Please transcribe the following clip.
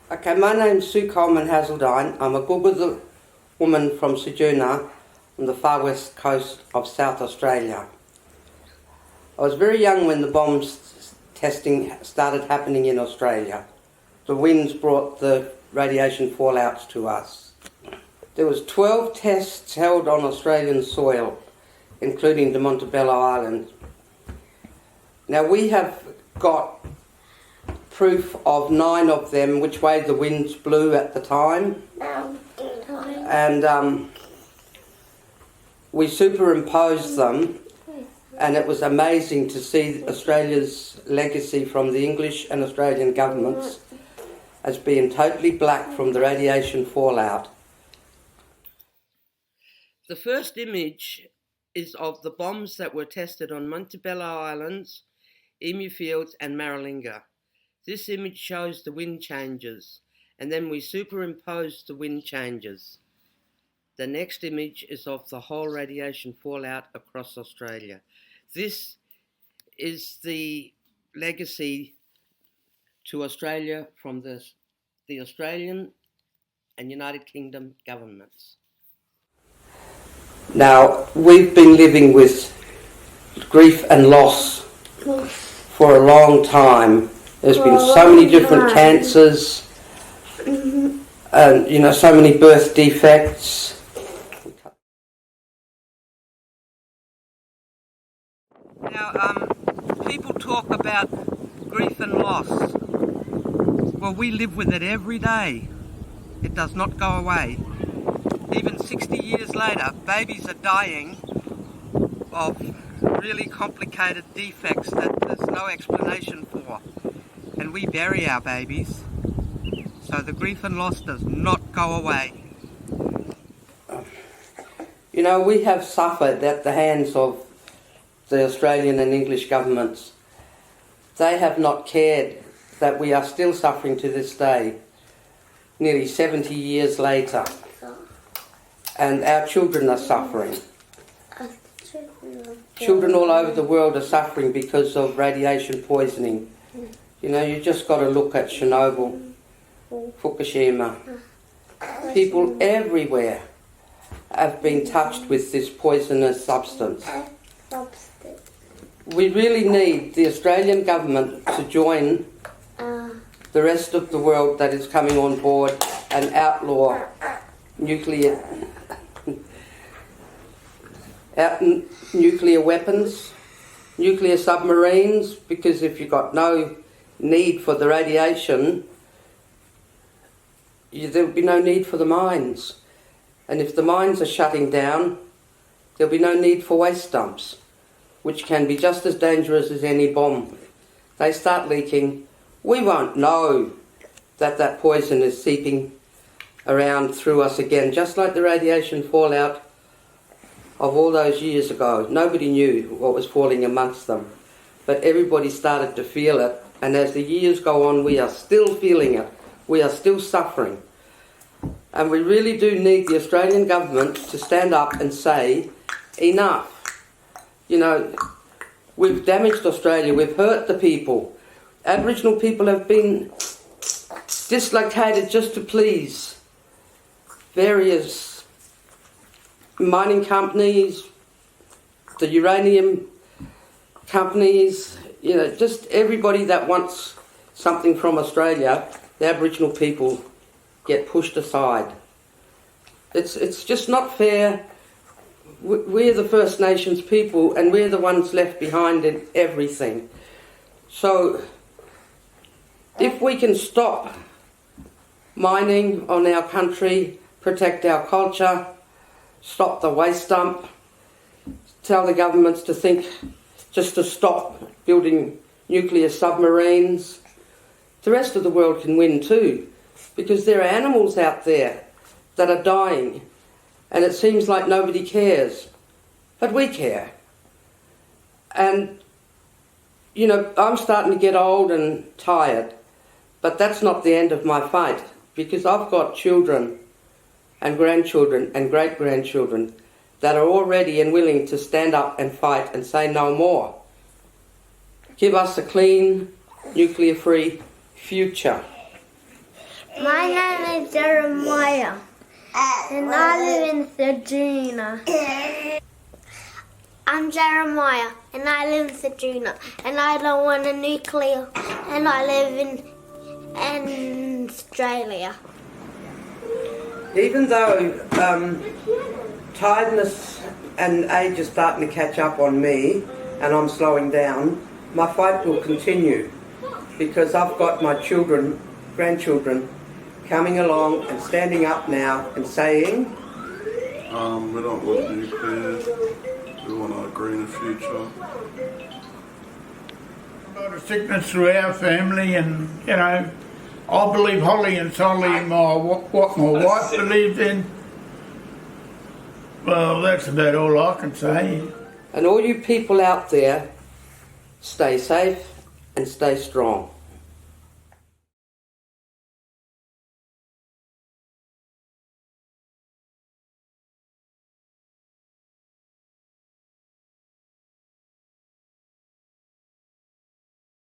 Okay, my name's Sue Coleman Haseldine. I'm a Gulgurra woman from Sojourner on the far west coast of South Australia. I was very young when the bombs testing started happening in Australia. The winds brought the radiation fallouts to us. There was 12 tests held on Australian soil, including the Montebello Island. Now we have got proof of 9 of them, which way the winds blew at the time. And we superimposed them, and it was amazing to see Australia's legacy from the English and Australian governments as being totally black from the radiation fallout. The first image is of the bombs that were tested on Montebello Islands, Emu Fields and Maralinga. This image shows the wind changes, and then we superimposed the wind changes. The next image is of the whole radiation fallout across Australia. This is the legacy to Australia from the Australian and United Kingdom governments. Now, we've been living with grief and loss for a long time. There's been so many different cancers, and so many birth defects. Now, people talk about grief and loss. Well, we live with it every day. It does not go away. Even 60 years later, babies are dying of really complicated defects that there's no explanation for. And we bury our babies, so the grief and loss does not go away. We have suffered at the hands of the Australian and English governments. They have not cared that we are still suffering to this day, nearly 70 years later. And our children are suffering. Children all over the world are suffering because of radiation poisoning. You just got to look at Chernobyl, Fukushima. People everywhere have been touched with this poisonous substance. We really need the Australian government to join the rest of the world that is coming on board and outlaw nuclear weapons, nuclear submarines, because if you've got no need for the radiation, there'll be no need for the mines. And if the mines are shutting down, there'll be no need for waste dumps, which can be just as dangerous as any bomb. They start leaking, we won't know that poison is seeping around through us again, just like the radiation fallout of all those years ago. Nobody knew what was falling amongst them, but everybody started to feel it, and as the years go on, we are still feeling it. We are still suffering. And we really do need the Australian government to stand up and say, enough. We've damaged Australia, we've hurt the people. Aboriginal people have been dislocated just to please various mining companies, the uranium companies, just everybody that wants something from Australia, the Aboriginal people get pushed aside. It's just not fair. We're the First Nations people, and we're the ones left behind in everything. So if we can stop mining on our country, protect our culture, stop the waste dump, tell the governments to think just to stop building nuclear submarines, the rest of the world can win too, because there are animals out there that are dying, and it seems like nobody cares, but we care. And I'm starting to get old and tired, but that's not the end of my fight, because I've got children and grandchildren and great-grandchildren that are all ready and willing to stand up and fight and say no more. Give us a clean, nuclear-free future. My name is Jeremiah, and I live in Seduna. I'm Jeremiah, and I live in Seduna, and I don't want a nuclear, and I live in Australia. Even though tiredness and age is starting to catch up on me, and I'm slowing down, my fight will continue, because I've got my children, grandchildren, coming along and standing up now and saying, we don't want nuclear, we want a greener future. About a sickness through our family, and I believe wholly and solely in what my wife believes in. Well, that's about all I can say. and all you people out there, stay safe and stay strong.